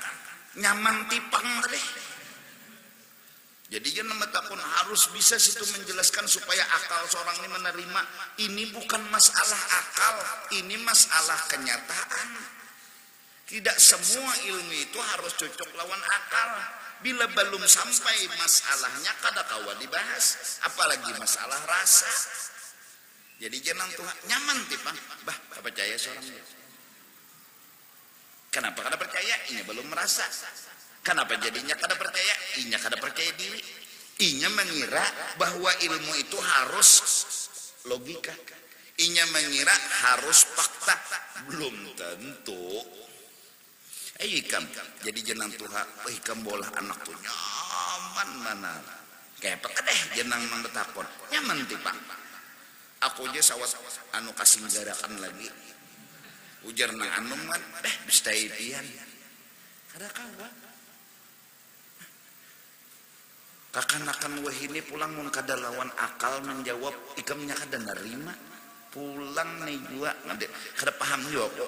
Speaker 1: Nyaman tipang deh. Jadi jeneng betakun harus bisa situ menjelaskan supaya akal seorang ini menerima. Ini bukan masalah akal, ini masalah kenyataan. Tidak semua ilmu itu harus cocok lawan akal. Bila belum sampai masalahnya kada kawa dibahas, apalagi masalah rasa. Jadi jenang Tuhan nyaman tipang, bah tak percaya seorang dia. Kenapa kada percaya? Inya belum merasa. Kenapa jadinya kada percaya? Inya kada percaya diri. Inya mengira bahwa ilmu itu harus logika. Inya mengira harus fakta. Belum tentu. Ikam jadi jenang Tuhan, ikam bolah anak tuh nyaman mana? Kayak apa deh jenang mangbetakon nyaman tipang. Aku aja sawat anu kasih garakan lagi. Ujar nang anu man, bisa pian. Kada kawa. Kakanakan wah ini pulang mun kada lawan akal menjawab ikamnya kada nerima. Pulang nih gua kada paham juga.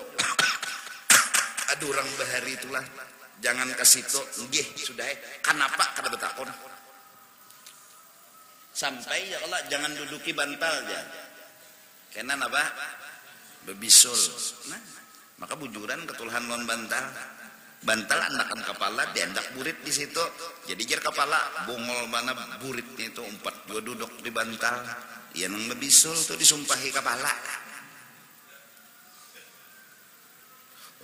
Speaker 1: Aduh orang bahari itulah jangan kasih to nggih sudah kenapa kada betakon sampai ya Allah jangan duduki bantal ya kena apa bebisul nah maka bujuran ketulahan non bantal anakan kepala diandak burit di situ jadi jar kepala bongol mana buritnya itu 4 dua duduk di bantal ya nang bebisul tuh disumpahi kepala.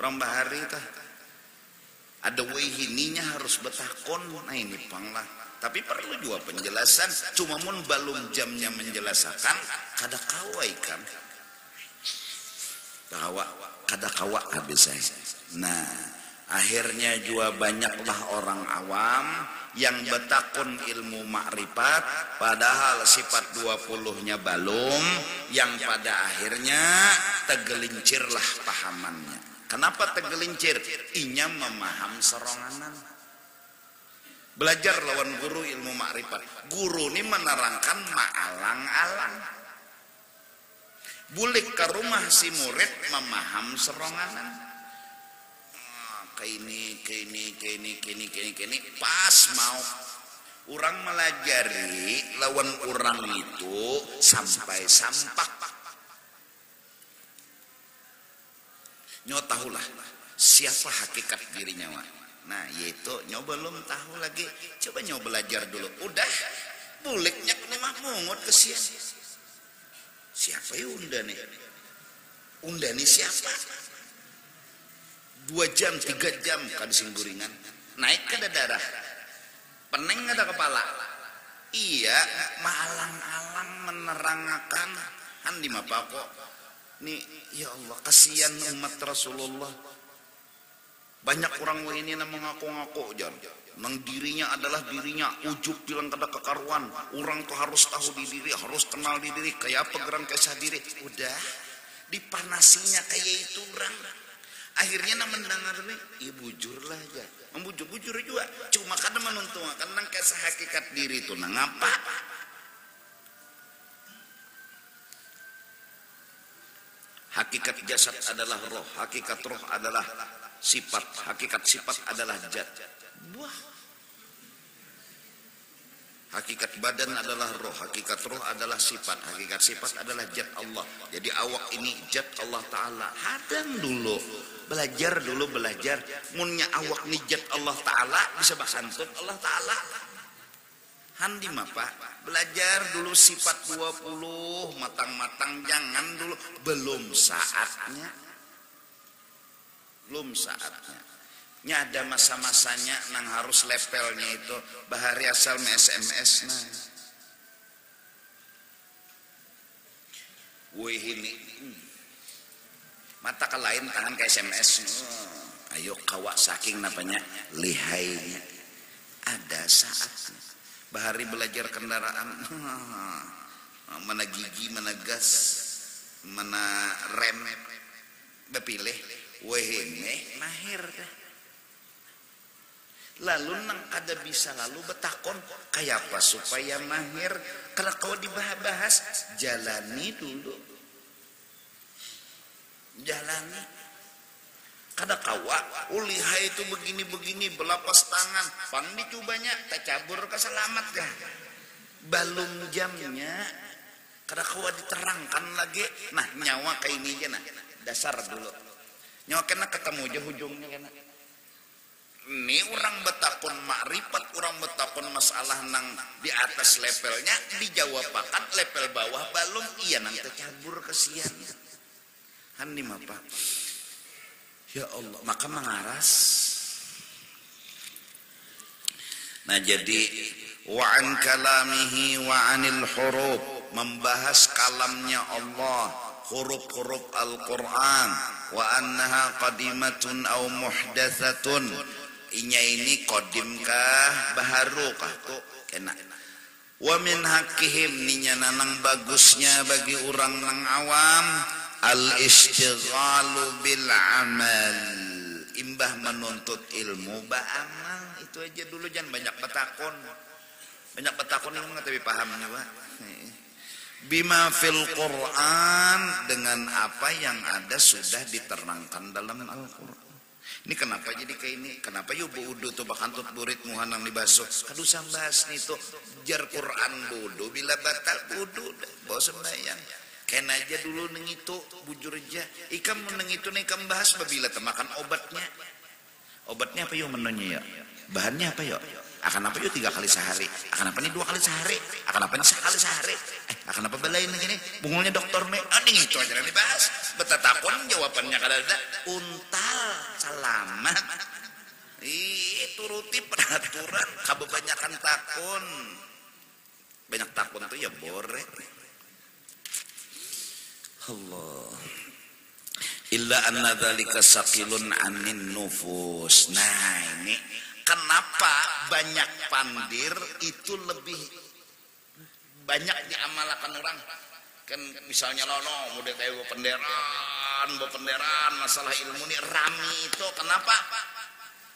Speaker 1: Orang bahari tah ada wehininya harus betakon nah ini panglah tapi perlu juga penjelasan cuma mun belum jamnya menjelaskan kada kawa ikan kada kawa habis saya. Nah akhirnya juga banyaklah orang awam yang betakon ilmu makrifat padahal sifat 20-nya belum yang pada akhirnya tegelincirlah pahamannya. Kenapa tegelincir? Inya memaham seronganan. Belajar lawan guru ilmu makrifat. Guru ini menerangkan maalang-alang. Bulik ke rumah si murid memaham seronganan. Kini. Pas mau orang melajari lawan orang itu sampai sampak. Nyo tahulah siapa hakikat dirinya wah. Nah yaitu nyo belum tahu lagi coba nyo belajar dulu udah buliknya mah mungut kesian siapa ya unda nih siapa 2 jam 3 jam kan singguringan naik ke darah peneng ada kepala iya maalang-alang menerangkan andi mapa kok nih ya Allah kasihan umat Rasulullah banyak orang ini yang mengaku-ngaku nang dirinya adalah dirinya ujub bilang kada kekaruan orang tuh harus tahu di diri harus kenal di diri kayak apa geran kesah diri udah dipanasinya kayak itu orang akhirnya nak mendengar nih ya bujurlah aja membujur juga cuma kada menuntungan nang kesah hakikat diri itu nang apa hakikat jasad adalah roh, hakikat roh adalah sifat, hakikat sifat adalah zat. Buah. Hakikat badan adalah roh, hakikat roh adalah sifat, hakikat sifat adalah zat Allah. Jadi awak ini zat Allah Ta'ala. Hadang dulu, belajar. Munnya awak ini zat Allah Ta'ala, bisa bahantun Allah Ta'ala. Handi mapa belajar dulu sifat 20 matang-matang jangan dulu belum saatnya nya ada masa-masanya nang harus levelnya itu bahari asal SMS nah wih ini mata ke lain tangan ke SMS ayo kawa saking napanya lihainya ada saatnya bahari belajar kendaraan mana gigi mana gas mana rem bepilih wehene mahir dah lalu nang kada bisa lalu betakon kayak apa supaya mahir kalau kau dibahas jalani dulu kada kawa uliha itu begini belapas tangan pang dicubanya tak cabur keselamat kah balum jamnya kada kawa diterangkan lagi nah nyawa kayak ini aja nah dasar dulu Nyawa kena ketemu aja ujungnya kena. Ini orang betakun makrifat, orang betakun masalah nang di atas levelnya dijawab pakat level bawah balum iya nang tercabur kesian. Hani apa? Ya Allah, maka mengaras. Nah jadi wa an kalamihi wa anil huruf, membahas kalamnya Allah, huruf-huruf Al-Quran, wa annaha qadimatun aw muhdatsatun, inya ini qadimkah baharukah tuh kena. Wa min haqqihim, ninya nanang bagusnya bagi orang nang awam, al istighalu bil amal, imbah menuntut ilmu ba'amal. Itu aja dulu, jangan banyak betakon. Banyak betakon yang nggak tapi paham nih Pak. Bima fil Quran, dengan apa yang ada sudah diterangkan dalam Al-Quran. Ini kenapa jadi kayak ini? Kenapa yuk budu tuh bakantut burit muhanang dibasuh? Kadu sambas nih tuh jar Quran budu bila batal budu bawa sembahyang. Kena aja dulu neng itu bujur aja. Ikam neng itu nih ikam bahas babila temakan obatnya. Obatnya apa yuk menunya ya? Bahannya apa yuk? Akan apa yuk 3 kali sehari? Akan apa nih 2 kali sehari? Akan apa nih sekali sehari? Akan apa belain gini? Bungulnya dokter me. Ini itu aja yang dibahas. Betatakon jawabannya kadang-kadang untal selamat. Turuti peraturan. Kebanyakan takun. Banyak takun tuh ya bore. Allah. Illa anna dzalika saqilun anin nufus. Nah ini kenapa banyak pandir itu lebih banyak diamalkan orang. Kan misalnya lono mudah tahu penderan masalah ilmu ini rami itu kenapa?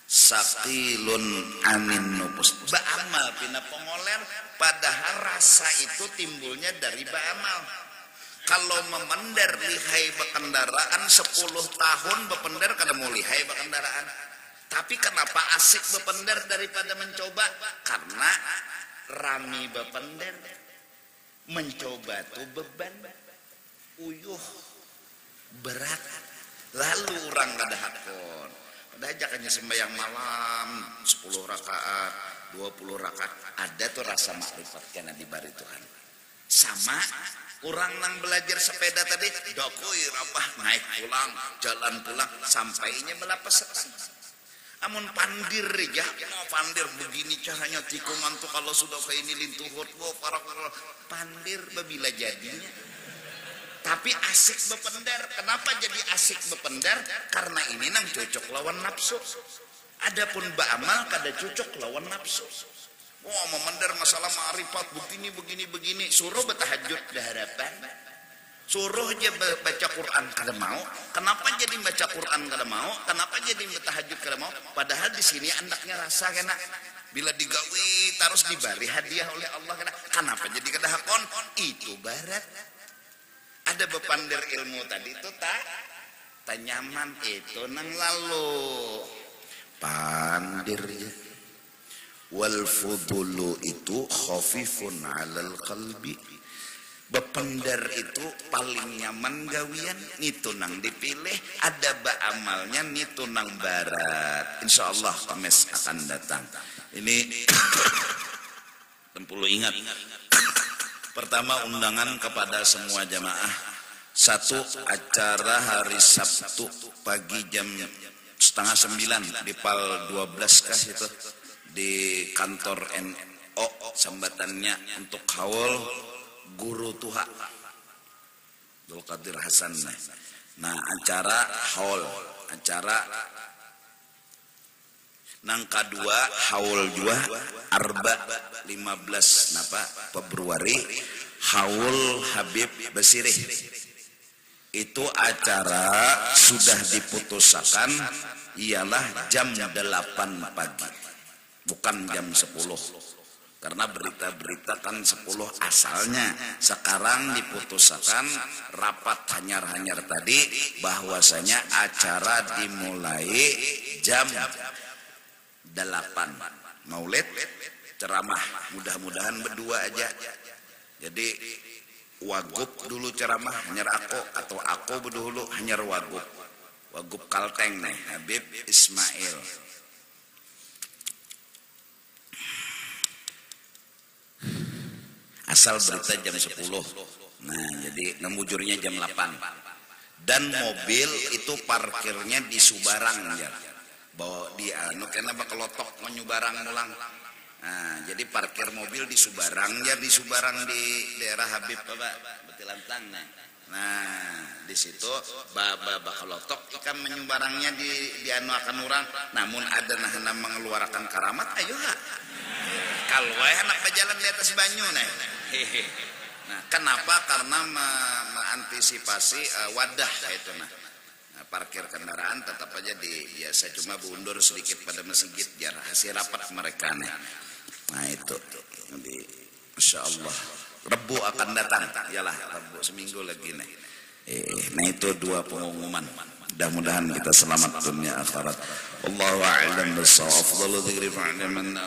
Speaker 1: Saqilun anin nufus. Ba'amal pina pengoler, padahal rasa itu timbulnya dari ba'amal. Kalau memender lihai berkendaraan 10 tahun berpender kada mau lihai berkendaraan. Tapi kenapa asik berpender daripada mencoba? Karena rami berpender, mencoba tuh beban, uyuh, berat. Lalu orang kada hakon. Ada ajakannya sembahyang malam 10 rakaat, 20 rakaat. Ada tuh rasa makrifat karena di bari Tuhan. Sama orang nang belajar sepeda tadi, dokui rapah naik pulang, jalan pulang, sampainya belapa setang. Amun pandir ya, mau pandir begini caranya tikungan tuh kalau sudah kayak ini lintuhut, para pandir babila jadinya. Tapi asik bepender. Kenapa jadi asik bepender? Karena ini nang cocok lawan nafsu. Adapun ba'amal kada cocok lawan nafsu. Wah, memender masalah ma'rifat begini. Suruh bertahajud dah harapan. Suruh aja baca Quran kada mau. Kenapa jadi baca Quran kada mau? Kenapa jadi bertahajud kada mau? Padahal di sini anaknya rasa kena. Bila digawi terus diberi hadiah oleh Allah kena. Kenapa jadi kada hakon? Itu barat. Ada bepandir ilmu tadi itu tak nyaman itu nang lalu pandir ya. Wal fudulu itu khafifun 'alal qalbi. Bepender itu paling nyaman gawian nitu nang dipilih, ada ba'amalnya nitu nang barat. Insyaallah Kamis akan datang. Ini tempulu ingat. Pertama, undangan kepada semua jamaah. 1 acara hari Sabtu pagi jam 8:30 di PAL 12 kah itu. Di kantor NO sambatannya untuk haul guru Tuha Abdul Qadir Hasan. Nah acara haul, acara nang kedua haul juga Arba 15 Februari haul Habib Basirih. Itu acara sudah diputuskan ialah jam 8 pagi. Bukan jam 10. Karena berita-berita kan 10 asalnya. Sekarang diputuskan rapat hanyar-hanyar tadi bahwasanya acara dimulai jam 8. Maulid ceramah, mudah-mudahan berdua aja. Jadi wagub dulu ceramah hanyar aku atau aku dulu hanyar wagub. Wagub Kalteng nih, Habib Ismail. Asal berita jam 10. Nah, jadi nemujurnya jam 8. Dan mobil itu parkirnya di Subarang ya. Bawa dia kenapa kelotok menyubarang mulang. Nah, jadi parkir mobil di Subarang ya, di Subarang di daerah Habib Betilantang nih. Nah, di situ baba kelotok ikan menyubarangnya di anu akan orang. Namun ada nah mengeluarkan karamat, ayo ha. Kalau anak berjalan di atas banyu nih. Nah, kenapa? Karena mengantisipasi wadah itu nah. Parkir kendaraan tetap aja biasa cuma bundur sedikit pada masjid jar hasil rapat mereka nih. Nah itu jadi Masya Allah Rebu akan datang yalah Rebu seminggu lagi nih. Nah itu 2 pengumuman. Mudah-mudahan kita selamat dunia akhirat. Allahu a'lam bissawab. Afdalu dzikri fa'ala man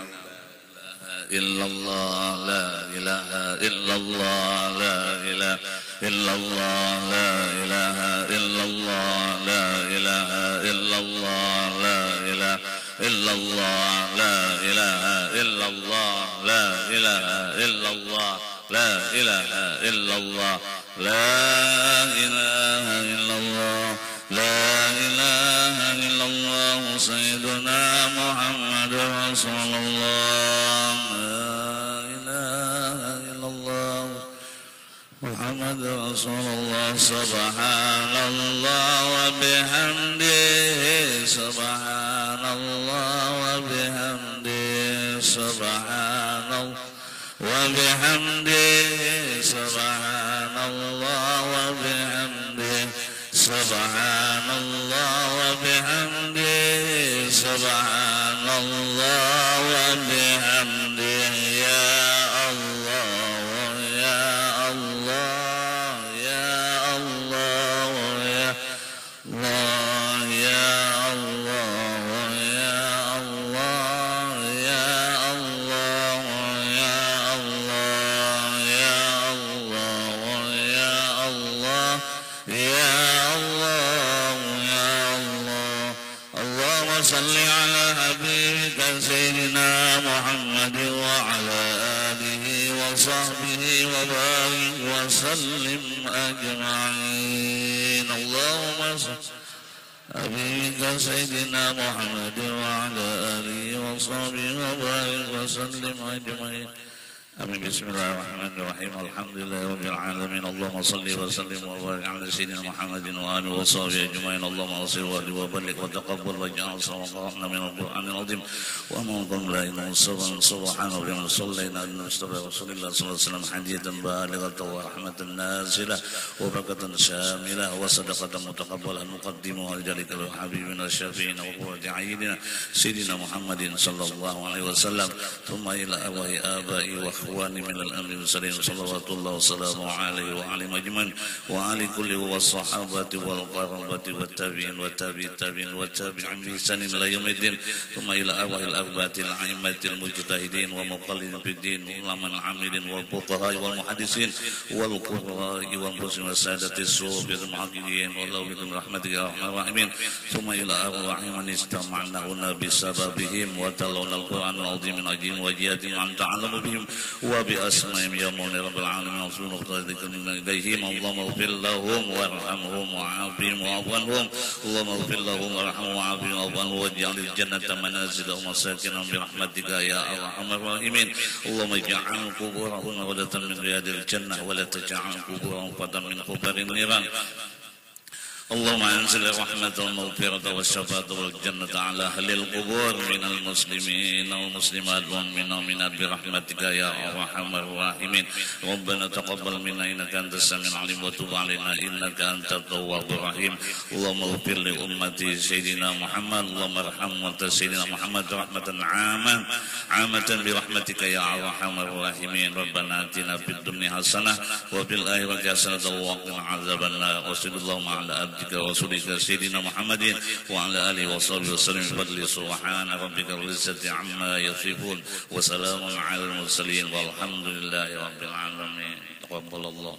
Speaker 2: illallah la ilaha illallah la ilaha illallah la ilaha illallah la ilaha illallah la ilaha illallah la ilaha illallah la ilaha illallah la ilaha illallah la ilaha illallah la ilaha illallah sayyiduna Muhammad Rasulullah Muhammad Rasulullah subhanallah wa bihamdihi subhanallah wa bihamdihi subhanallah wa bihamdihi subhanallah wa bihamdihi subhanallah wa bihamdihi subhanallah wa bihamdihi ya وسلم أجمعين اللهم صل حبيبك سيدنا محمد وعلى آله وصحبه وبارك وسلم أجمعين آمين بسم الله الرحمن الرحيم الحمد لله رب العالمين اللهم صل وسلم وبارك على سيدنا محمد وآله وصحبه أجمعين اللهم أصل وبلغ وتقبل واجعل صوابنا من القرآن العظيم ومن قل لا إله إلا سبحان ربنا صلينا على المصطفى رسول الله صلى الله عليه وسلم حديثا بالغة ورحمة نازلة وبركة شاملة وصدقة متقبلة نقدمها لذلك حبيبنا الشفيعنا وقرة عيننا سيدنا محمد صلى الله عليه وسلم ثم إلى أرواح آبائي وإخواني من الأمر المرسلين صلوات الله وسلامه عليه وعلى أجمعين وعلى كل والصحابة والقرابة والتابعين والتابعين والتابعين بإحسان إلى يوم الدين ثم إلى أرواح الأربعة الأئمة المجتهدين ومقلدين في الدين والعلماء العاملين والفقهاء والمحدثين والقراء والمسلمين والسادة الصوفية المحققين والله بكم رحمتك يا أرحم الراحمين ثم إلى أرواح من استمعنا هنا بسببهم وتلونا القرآن العظيم من أجل وجياتهم أن تعلم بهم وبأسمائهم يا مولى رب العالمين وصول ذلك إليهم اللهم اغفر لهم وارحمهم وعافهم واعف عنهم اللهم اغفر لهم وارحمهم وعافهم واعف عنهم واجعل الجنة منازلهم وساكنهم برحمتك يا أرحم الراحمين اللهم اجعل قبورهم روضة من رياض الجنة ولا تجعل قبورهم فدا من قبور النيران اللهم انزل الرحمة والمغفرة والشفاعة والجنة على أهل القبور من المسلمين والمسلمات والمؤمنات برحمتك يا أرحم الراحمين ربنا تقبل منا إنك أنت السميع العليم وتب علينا إنك أنت التواب الرحيم اللهم اغفر لأمة سيدنا محمد اللهم ارحم أمة سيدنا محمد رحمة عامة برحمتك يا أرحم الراحمين ربنا آتنا في الدنيا حسنة وفي الآخرة حسنة وقنا عذاب النار وصلى اللهم على ورسولك سيدنا محمد وعلى آله وصحبه وسلم بفضل سبحان ربك رب العزة عما يصفون وسلام على المرسلين والحمد لله رب العالمين تقبل الله